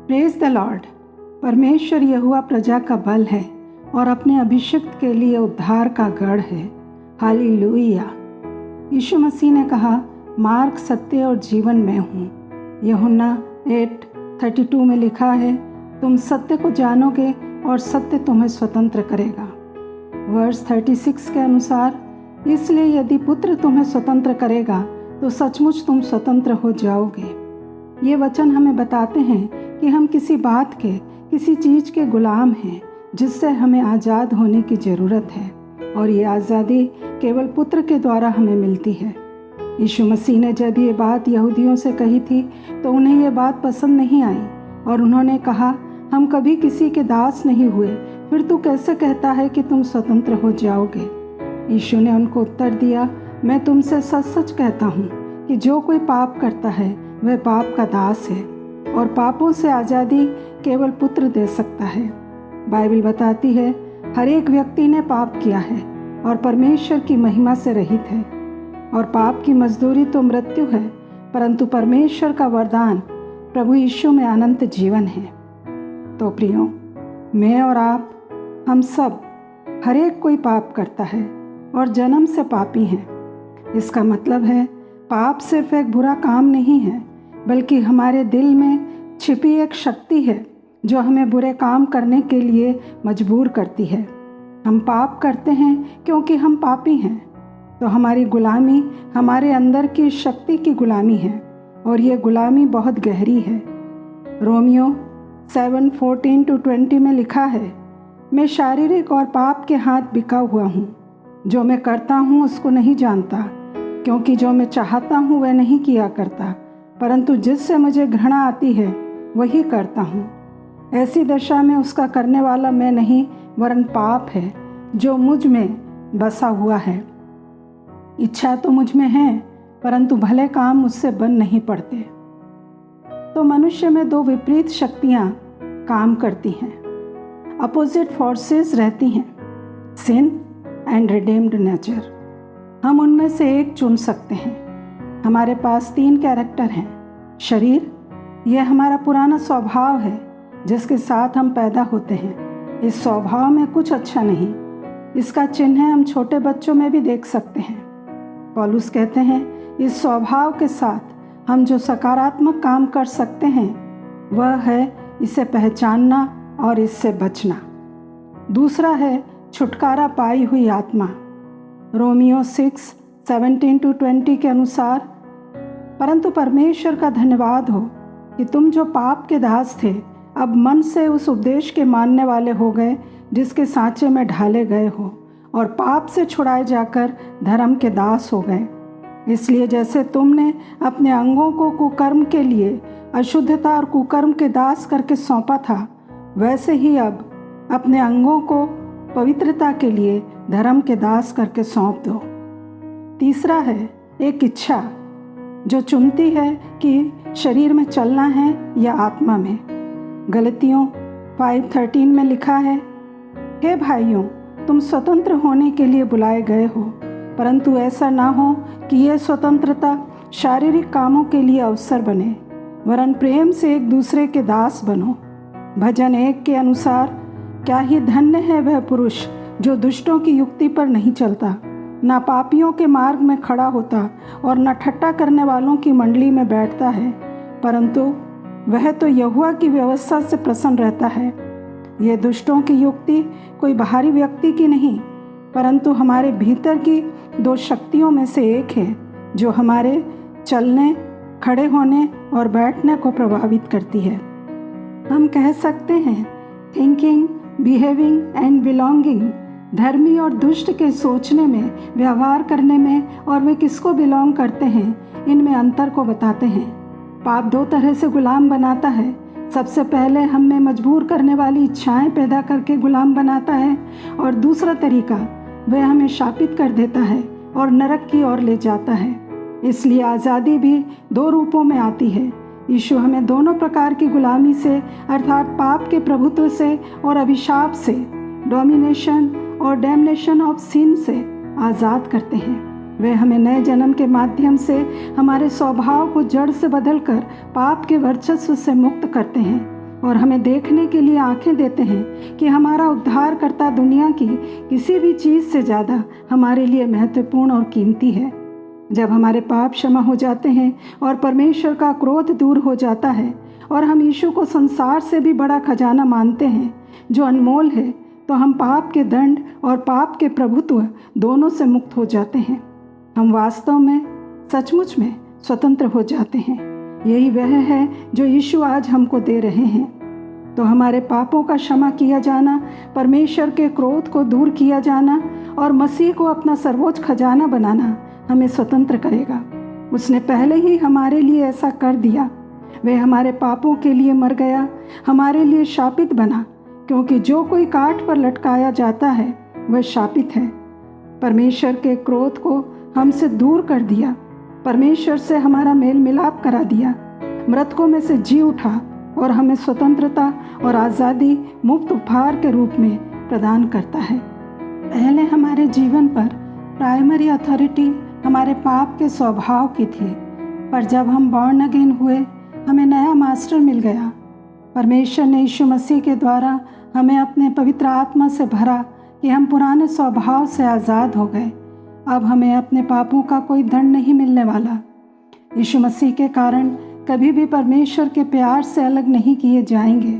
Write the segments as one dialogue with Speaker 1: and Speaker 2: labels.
Speaker 1: Praise the Lord. परमेश्वर यहोवा प्रजा का बल है और अपने अभिषिक्त के लिए उद्धार का गढ़ है। हालेलुया। यीशु मसीह ने कहा, मार्ग, सत्य और जीवन मैं हूँ। यूहन्ना 8:32 में लिखा है, तुम सत्य को जानोगे और सत्य तुम्हें स्वतंत्र करेगा। वर्स 36 के अनुसार, इसलिए यदि पुत्र तुम्हें स्वतंत्र करेगा तो सचमुच तुम स्वतंत्र हो जाओगे। ये वचन हमें बताते हैं कि हम किसी बात के, किसी चीज़ के गुलाम हैं जिससे हमें आज़ाद होने की ज़रूरत है, और ये आज़ादी केवल पुत्र के द्वारा हमें मिलती है। यीशु मसीह ने जब ये बात यहूदियों से कही थी तो उन्हें ये बात पसंद नहीं आई और उन्होंने कहा, हम कभी किसी के दास नहीं हुए, फिर तू कैसे कहता है कि तुम स्वतंत्र हो जाओगे। यीशु ने उनको उत्तर दिया, मैं तुमसे सच सच कहता हूँ कि जो कोई पाप करता है वह पाप का दास है, और पापों से आज़ादी केवल पुत्र दे सकता है। बाइबल बताती है, हर एक व्यक्ति ने पाप किया है और परमेश्वर की महिमा से रहित है, और पाप की मजदूरी तो मृत्यु है, परंतु परमेश्वर का वरदान प्रभु यीशु में अनंत जीवन है। तो प्रियो, मैं और आप, हम सब, हर एक कोई पाप करता है और जन्म से पापी हैं। इसका मतलब है पाप सिर्फ एक बुरा काम नहीं है, बल्कि हमारे दिल में छिपी एक शक्ति है जो हमें बुरे काम करने के लिए मजबूर करती है। हम पाप करते हैं क्योंकि हम पापी हैं, तो हमारी गुलामी हमारे अंदर की शक्ति की गुलामी है, और ये गुलामी बहुत गहरी है। रोमियो 7:14-20 में लिखा है, मैं शारीरिक और पाप के हाथ बिका हुआ हूँ। जो मैं करता हूँ उसको नहीं जानता, क्योंकि जो मैं चाहता हूँ वह नहीं किया करता, परंतु जिससे मुझे घृणा आती है वही करता हूँ। ऐसी दशा में उसका करने वाला मैं नहीं, वरन पाप है जो मुझ में बसा हुआ है। इच्छा तो मुझ में है, परंतु भले काम मुझसे बन नहीं पड़ते। तो मनुष्य में दो विपरीत शक्तियाँ काम करती हैं, अपोजिट फोर्सेस रहती हैं, सिन एंड रिडीम्ड नेचर। हम उनमें से एक चुन सकते हैं। हमारे पास 3 कैरेक्टर हैं। शरीर, यह हमारा पुराना स्वभाव है जिसके साथ हम पैदा होते हैं। इस स्वभाव में कुछ अच्छा नहीं। इसका चिन्ह हम छोटे बच्चों में भी देख सकते हैं। पौलुस कहते हैं, इस स्वभाव के साथ हम जो सकारात्मक काम कर सकते हैं वह है इसे पहचानना और इससे बचना। दूसरा है छुटकारा पाई हुई आत्मा। रोमियो 6:17-20 के अनुसार, परंतु परमेश्वर का धन्यवाद हो कि तुम जो पाप के दास थे अब मन से उस उपदेश के मानने वाले हो गए जिसके सांचे में ढाले गए हो, और पाप से छुड़ाए जाकर धर्म के दास हो गए। इसलिए जैसे तुमने अपने अंगों को कुकर्म के लिए अशुद्धता और कुकर्म के दास करके सौंपा था, वैसे ही अब अपने अंगों को पवित्रता के लिए धर्म के दास करके सौंप दो। तीसरा है एक इच्छा जो चुनती है कि शरीर में चलना है या आत्मा में। गलतियों 5:13 में लिखा है, हे भाइयों, तुम स्वतंत्र होने के लिए बुलाए गए हो, परंतु ऐसा ना हो कि यह स्वतंत्रता शारीरिक कामों के लिए अवसर बने, वरन प्रेम से एक दूसरे के दास बनो। भजन 1 के अनुसार, क्या ही धन्य है वह पुरुष जो दुष्टों की युक्ति पर नहीं चलता, ना पापियों के मार्ग में खड़ा होता और न ठट्ठा करने वालों की मंडली में बैठता है, परंतु वह तो यहोवा की व्यवस्था से प्रसन्न रहता है। ये दुष्टों की युक्ति कोई बाहरी व्यक्ति की नहीं, परंतु हमारे भीतर की 2 शक्तियों में से एक है जो हमारे चलने, खड़े होने और बैठने को प्रभावित करती है। हम कह सकते हैं, थिंकिंग, बिहेविंग एंड बिलोंगिंग, धर्मी और दुष्ट के सोचने में, व्यवहार करने में और वे किसको बिलोंग करते हैं, इनमें अंतर को बताते हैं। पाप 2 तरह से गुलाम बनाता है। सबसे पहले हम में मजबूर करने वाली इच्छाएं पैदा करके गुलाम बनाता है, और दूसरा तरीका वह हमें शापित कर देता है और नरक की ओर ले जाता है। इसलिए आज़ादी भी 2 रूपों में आती है। यीशु हमें दोनों प्रकार की गुलामी से, अर्थात पाप के प्रभुत्व से और अभिशाप से, डोमिनेशन और डैमनेशन ऑफ सिन से आज़ाद करते हैं। वे हमें नए जन्म के माध्यम से हमारे स्वभाव को जड़ से बदलकर पाप के वर्चस्व से मुक्त करते हैं और हमें देखने के लिए आंखें देते हैं कि हमारा उद्धारकर्ता दुनिया की किसी भी चीज़ से ज़्यादा हमारे लिए महत्वपूर्ण और कीमती है। जब हमारे पाप क्षमा हो जाते हैं और परमेश्वर का क्रोध दूर हो जाता है और हम यीशु को संसार से भी बड़ा खजाना मानते हैं जो अनमोल है, तो हम पाप के दंड और पाप के प्रभुत्व दोनों से मुक्त हो जाते हैं। हम वास्तव में सचमुच में स्वतंत्र हो जाते हैं। यही वह है जो यीशु आज हमको दे रहे हैं। तो हमारे पापों का क्षमा किया जाना, परमेश्वर के क्रोध को दूर किया जाना और मसीह को अपना सर्वोच्च खजाना बनाना हमें स्वतंत्र करेगा। उसने पहले ही हमारे लिए ऐसा कर दिया। वह हमारे पापों के लिए मर गया, हमारे लिए शापित बना, क्योंकि जो कोई काठ पर लटकाया जाता है वह शापित है। परमेश्वर के क्रोध को हमसे दूर कर दिया, परमेश्वर से हमारा मेल मिलाप करा दिया, मृतकों में से जी उठा और हमें स्वतंत्रता और आज़ादी मुफ्त उपहार के रूप में प्रदान करता है। पहले हमारे जीवन पर प्राइमरी अथॉरिटी हमारे पाप के स्वभाव की थी, पर जब हम बॉर्न अगेन हुए हमें नया मास्टर मिल गया। परमेश्वर ने यीशु मसीह के द्वारा हमें अपने पवित्र आत्मा से भरा कि हम पुराने स्वभाव से आज़ाद हो गए। अब हमें अपने पापों का कोई दंड नहीं मिलने वाला। यीशु मसीह के कारण कभी भी परमेश्वर के प्यार से अलग नहीं किए जाएंगे।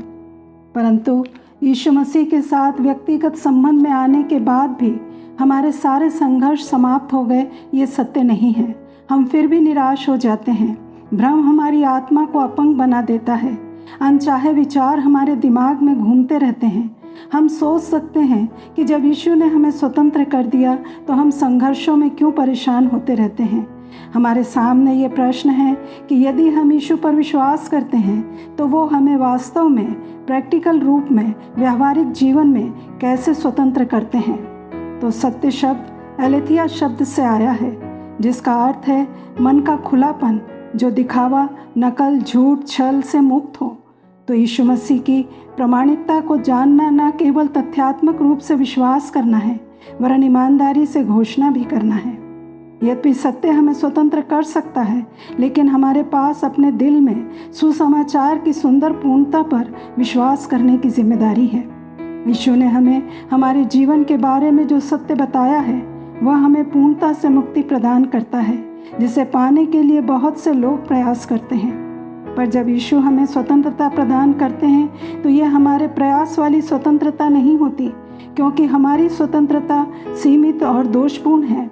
Speaker 1: परंतु यीशु मसीह के साथ व्यक्तिगत संबंध में आने के बाद भी हमारे सारे संघर्ष समाप्त हो गए, ये सत्य नहीं है। हम फिर भी निराश हो जाते हैं। भ्रम हमारी आत्मा को अपंग बना देता है। अनचाहे विचार हमारे दिमाग में घूमते रहते हैं। हम सोच सकते हैं कि जब यीशु ने हमें स्वतंत्र कर दिया तो हम संघर्षों में क्यों परेशान होते रहते हैं। हमारे सामने ये प्रश्न है कि यदि हम यीशु पर विश्वास करते हैं तो वो हमें वास्तव में प्रैक्टिकल रूप में व्यावहारिक जीवन में कैसे स्वतंत्र करते हैं। तो सत्य शब्द एलेथिया शब्द से आया है, जिसका अर्थ है मन का खुलापन, जो दिखावा, नकल, झूठ, छल से मुक्त हो। तो यीशु मसीह की प्रामाणिकता को जानना न केवल तथ्यात्मक रूप से विश्वास करना है, वरन ईमानदारी से घोषणा भी करना है। यद्यपि सत्य हमें स्वतंत्र कर सकता है, लेकिन हमारे पास अपने दिल में सुसमाचार की सुंदर पूर्णता पर विश्वास करने की जिम्मेदारी है। यीशु ने हमें हमारे जीवन के बारे में जो सत्य बताया है वह हमें पूर्णता से मुक्ति प्रदान करता है, जिसे पाने के लिए बहुत से लोग प्रयास करते हैं। पर जब यीशु हमें स्वतंत्रता प्रदान करते हैं तो यह हमारे प्रयास वाली स्वतंत्रता नहीं होती, क्योंकि हमारी स्वतंत्रता सीमित और दोषपूर्ण है।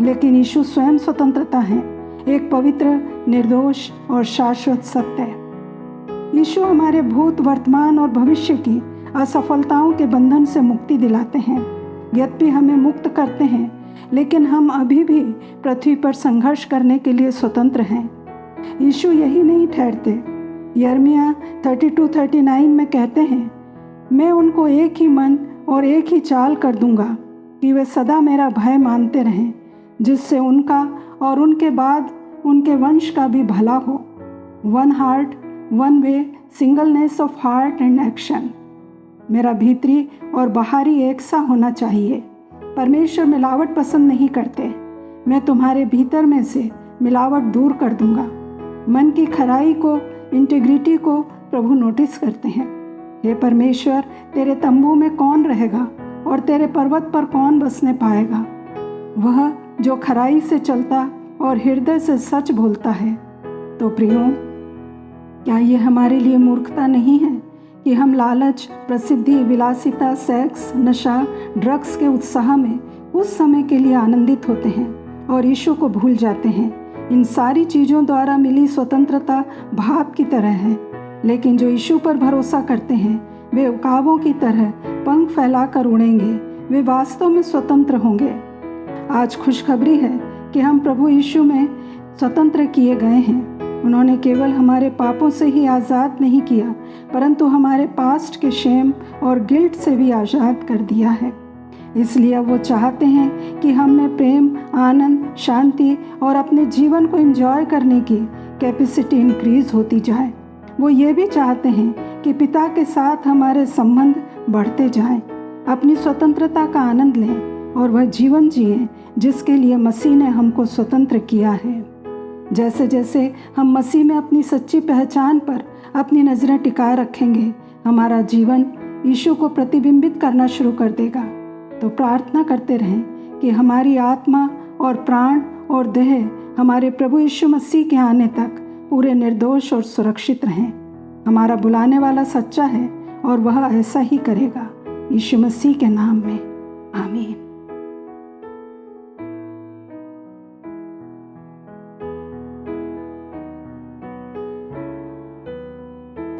Speaker 1: लेकिन यीशु स्वयं स्वतंत्रता है, एक पवित्र, निर्दोष और शाश्वत सत्य। यीशु हमारे भूत, वर्तमान और भविष्य की असफलताओं के बंधन से मुक्ति दिलाते हैं। यद्यपि हमें मुक्त करते हैं, लेकिन हम अभी भी पृथ्वी पर संघर्ष करने के लिए स्वतंत्र हैं। यीशु यही नहीं ठहरते। यिर्मयाह 32:39 में कहते हैं, मैं उनको एक ही मन और एक ही चाल कर दूंगा कि वे सदा मेरा भय मानते रहें, जिससे उनका और उनके बाद उनके वंश का भी भला हो। One heart, one way, singleness of heart and action. मेरा भीतरी और बाहरी एक सा होना चाहिए। परमेश्वर मिलावट पसंद नहीं करते। मैं तुम्हारे भीतर में से मिलावट दूर कर दूंगा। मन की खराई को, इंटीग्रिटी को प्रभु नोटिस करते हैं। हे परमेश्वर, तेरे तंबू में कौन रहेगा और तेरे पर्वत पर कौन बसने पाएगा? वह जो खराई से चलता और हृदय से सच बोलता है। तो प्रियो, क्या ये हमारे लिए मूर्खता नहीं है कि हम लालच, प्रसिद्धि, विलासिता, सेक्स, नशा, ड्रग्स के उत्साह में उस समय के लिए आनंदित होते हैं और यीशु को भूल जाते हैं। इन सारी चीज़ों द्वारा मिली स्वतंत्रता भाप की तरह है, लेकिन जो यीशु पर भरोसा करते हैं वे उकाबों की तरह पंख फैलाकर उड़ेंगे। वे वास्तव में स्वतंत्र होंगे। आज खुशखबरी है कि हम प्रभु यीशु में स्वतंत्र किए गए हैं। उन्होंने केवल हमारे पापों से ही आज़ाद नहीं किया, परंतु हमारे पास्ट के शेम और गिल्ट से भी आज़ाद कर दिया है। इसलिए वो चाहते हैं कि हम में प्रेम, आनंद, शांति और अपने जीवन को एंजॉय करने की कैपेसिटी इंक्रीज होती जाए। वो ये भी चाहते हैं कि पिता के साथ हमारे संबंध बढ़ते जाएं, अपनी स्वतंत्रता का आनंद लें और वह जीवन जिएं जिसके लिए मसीह ने हमको स्वतंत्र किया है। जैसे जैसे हम मसीह में अपनी सच्ची पहचान पर अपनी नज़रें टिकाए रखेंगे, हमारा जीवन यीशु को प्रतिबिंबित करना शुरू कर देगा। तो प्रार्थना करते रहें कि हमारी आत्मा और प्राण और देह हमारे प्रभु यीशु मसीह के आने तक पूरे निर्दोष और सुरक्षित रहें। हमारा बुलाने वाला सच्चा है और वह ऐसा ही करेगा। यीशु मसीह के नाम में आमीन।